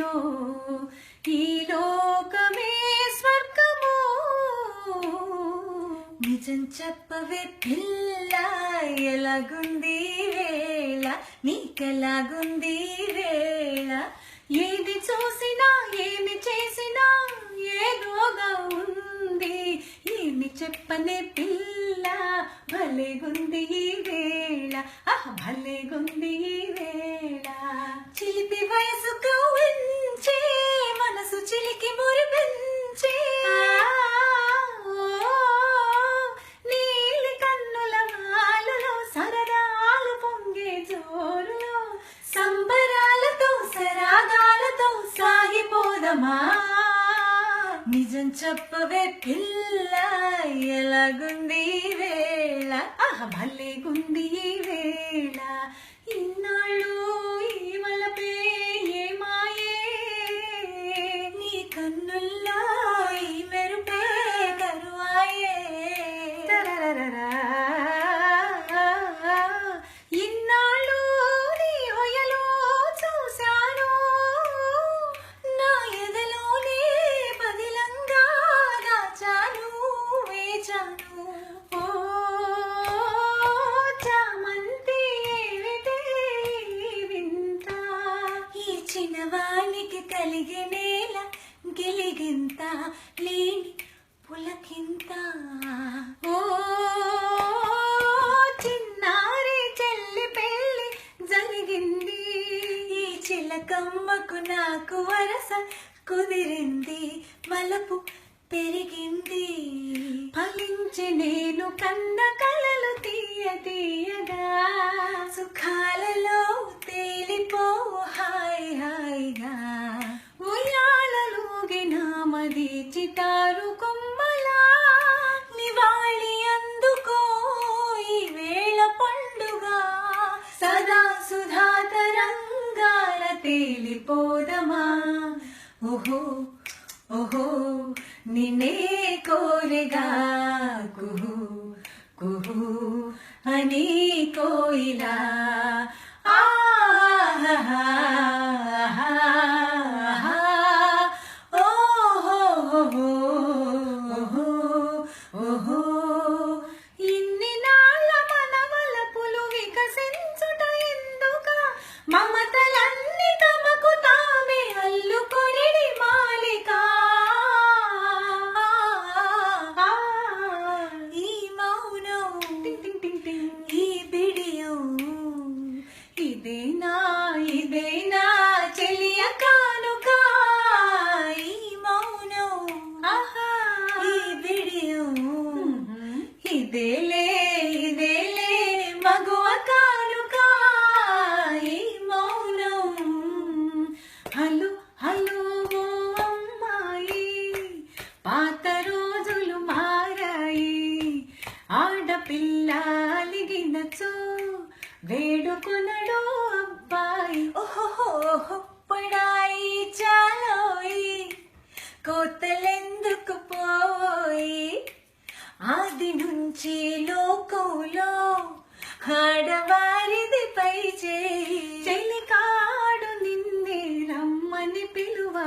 మౌనో ఈ లోకమే స్వర్గమో నిజం చెప్పవే పిల్ల ఎలాగుంది వేళ నీకెలాగుంది వేళ ఏది చూసినా ఏమి చేసినా ఏదోగా ఉంది ఏమి చెప్పనే పిల్ల భలేగుంది ఈ వేళ భలేగుంది ఈ వేళ చిలిపి వయసు కవ్వించే మనసు చిలికి మురిపించే నీలి కన్నుల మాలలో సరదాలు పొంగే జోరులో సంబరాలతో సరాగాలతో సాగిపోదమా నిజం చెప్పవే పిల్ల ఎలాగుంది వేళ భలేగుంది వేళ ఇన్నాళ్ళు ఈ వలపే ఏ మాయే నీ కన్నుల్లో ఈ మెరుపే కరువాయే ఇన్నాళ్ళు నీ హొయలో చూశాను నా ఎదలోనే పదిలంగా దాచాను వేచాను ఓ చామంతి ఏమిటే వింత ఈ చిన్నవానికి కలిగే నేల గిలిగింత లేని పులకింత ఓ చిన్నారి చెల్లి పెళ్ళి జరిగింది ఈ చిలకమ్మకు నాకు వరస కుదిరింది మలపు పెరిగింది ఫలించి నేను కన్న కలలు తీయ తీయగా సుఖాలలో తేలిపో హాయ్ హాయిగా ఉయ్యాలలోగిన మది చిటారు కొమ్మలా నివాళి అందుకో ఈ వేళ పండుగ సదా సుధా తరంగాల తేలిపోదమా ఓహో ఓహో నిన్నే కోరెగా కుహు కుహు అని కోయిలా ఇన్ని నాళ్ళ మనవలపులు వికసించుట ఎందుక మమతలన్నీ తమకు తామే అల్లుకొని మాలిక ఈ మౌనం ఈ బిడియం ఇదేనా ఇదేనా చెలియ కానుక ఈ మౌనం ఈ బిడియం ఇదేలే ఇదేలే మగువ కానుక ఈ మౌనం హలో హలో ఓ అమ్మాయి పాత రోజులు మారాయి ఆడపిల్ల అలిగినచో వేడుకొనడు అబ్బాయి ఓహో పడాయి చాలోయి కోతలెందుకు పోయి ఆది నుంచి లోకంలో ఆడవారిది పై చేయి చెలికాడు నిన్నే రమ్మని పిలువ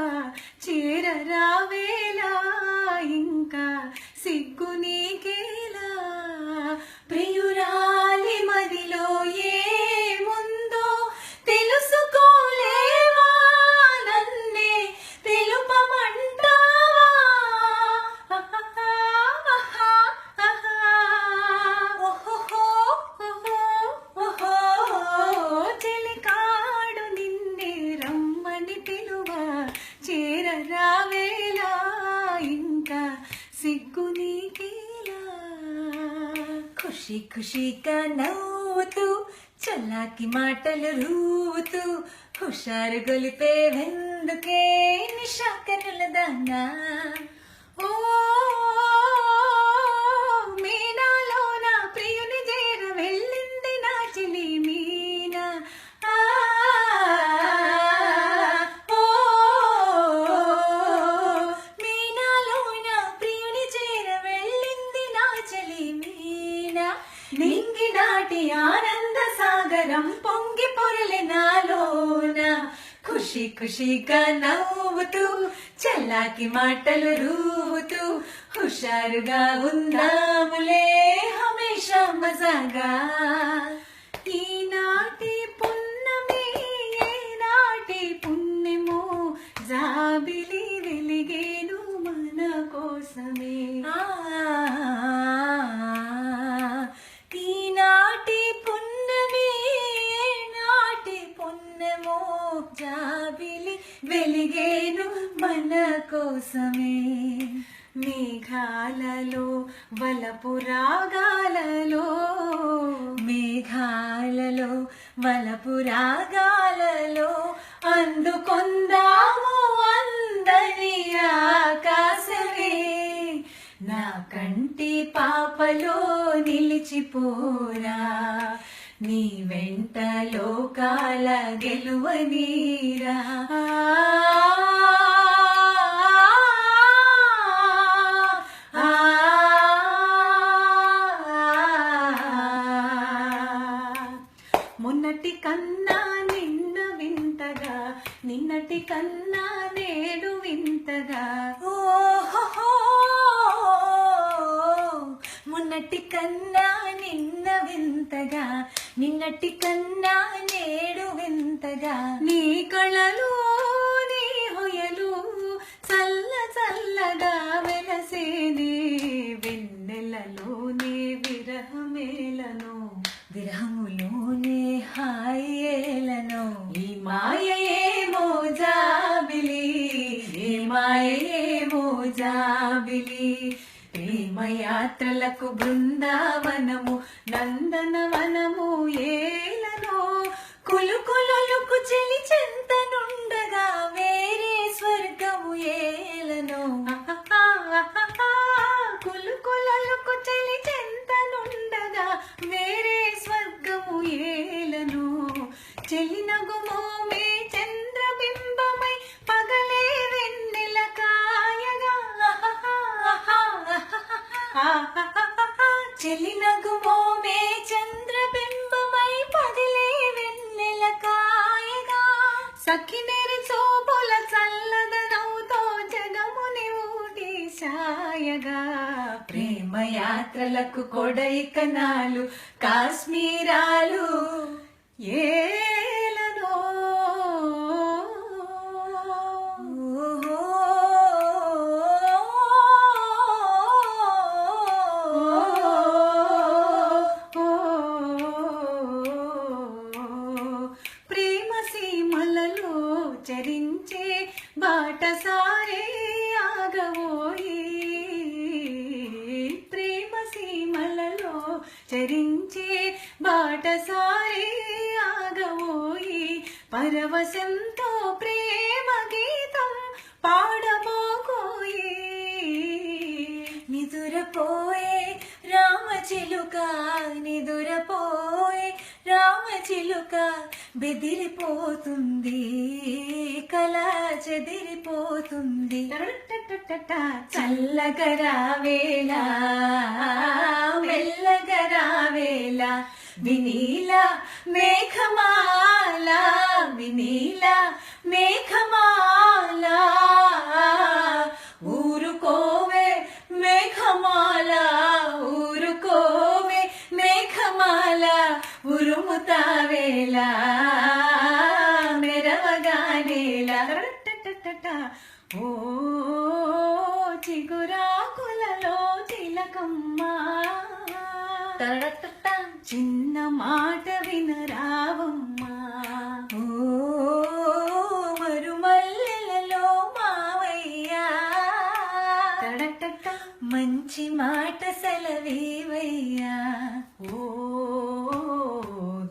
చేరరావేలా ఇంకా సిగ్గు నీకేలా ప్రియురాలి మదిలో ఏముందో తెలుసుకోలేవా నన్నే తెలుపమంటావా చెలికాడు నిన్నే రమ్మని పిలువ చేరరావేలా ఇంకా సిగ్గు నీకేలా ఖుషి ఖుషిగా నవ్వుతూ చల్లాకి మాటలు రూతూ హుషారు గొలిపే వెందుకే నిషాకనుల దానా ఓ మీనాలో నా ప్రియుని చేర వెళ్ళింది నా చెలి మీనా మీనాలో నా ప్రియుని చేర వెళ్ళింది నా చెలి మీనా నింగి దాటి ఆనంద సాగరం పొంగి పొరలి నాలోన ఖుషి ఖుషీగా నవ్వుతూ చల్లాకి మాటలు రూవుతూ హుషారుగా ఉందాములే హమేషా మజాగా. ఈనాటి పున్నమి ఏనాటి పుణ్యమో జాబిలి వెలిగేను మన కోసమే. ఈనాటి పున్నమి ఏనాటి పుణ్యమో జాబిలి వెలిగేను మన కోసమే. మేఘాలలో వలపు రాగాలలో మేఘాలలో వలపు రాగాలలో అందుకొందాము అందరి ఆకాశమే. నా కంటి పాపలో నిలిచిపోరా నీ వెంట లోకాల గెలువనీరా. మొన్నటి కన్నా నిన్న వింతగా నిన్నటి కన్నా నేడు వింతగా. ఓహో మొన్నటి కన్నా నిన్న వింతగా నిన్నటి కన్నా నేడు వింతగా. నీ కళలు నీ హొయలు చల్ల చల్లగా వెలసేది వెన్నెలలోనే విరహమేలను విరహములోనే హాయేలను. ఈ మాయేమో జాబిలి ఈ మాయేమో జాబిలి. ప్రేమయాత్రలకు బృందావనము నందనవనము ఏలను. కులుకులకు చెలి చెంతనుండగా వేరే స్వర్గము ఏలను. కులుకులకు చెలి చెంతనుండగా వేరే స్వర్గము ఏలను. చెలినగుమో మే చంద్రబింబమై పగలే వెన్నెల కాయగా. చెలినగుమో మే చంద్రబింబమై పగలే వెన్నెల కాయగా. సఖినేరి శోభుల చల్లదనవుతో జగముని ఊటి సాయగా. ప్రేమయాత్రలకు కొడైకనాలు కాశ్మీరాలు ఏలనో. ప్రేమ సీమలలో చరించే బాటసారే ఆగవోయి. ప్రేమ సీమలలో చరించే బాటసారే ఆగవోయి. పరవశంతో ప్రేమ గీతం పాడబోకోయి. నిదురపోయే రామచిలుక నిదురపోయే రామచిలుక బెదిరిపోతుంది కల చెదిరిపోతుంది. చల్లగరావేళ మెల్లగరావేళ వినీల మేఘమాల వినీల మేఘమాల. ఊరుకోవే మేఘమాల ఊరుకోవే మేఘమాల. ఉరుముతావేళ మెరవగానేలా. ఓ చిగురాకులలో చిలకమ్మ చిన్న మాట వినరావమ్మా. ఓ మరుమల్లెలలో మావయ్యా మంచి మాట సెలవీవయ్యా. ఓ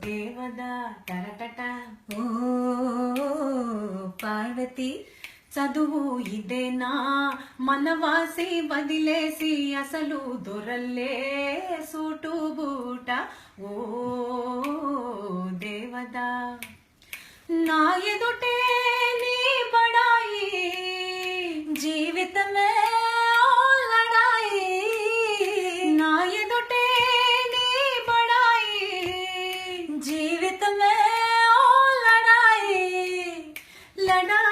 దేవదా టరటట. ఓ పార్వతి చదువు ఇదేనా మనవాసి వదిలేసి అసలు దొరల్లే సూటు బూట. ఓ దేవదా నా ఎదుటే నీ బడాయి జీవితమే లడాయి. నా ఎదుటే నీ బడాయి జీవితమే లడాయి లడాయి.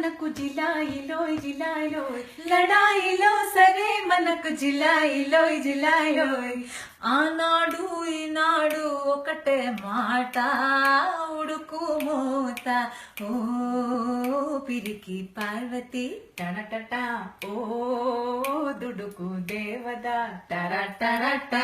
మనకు జిలాయిలోయ్ జిలాయిలోయ్ లడాయిలో సరే మనకు జిలాయిలోయ్ జిలాయిలోయ్ ఆనాడు ఈనాడు ఒకటే మాట ఉడుకు మూత ఓ పిరికి పార్వతి టనటట ఓ దుడుకు దేవదా టరటరట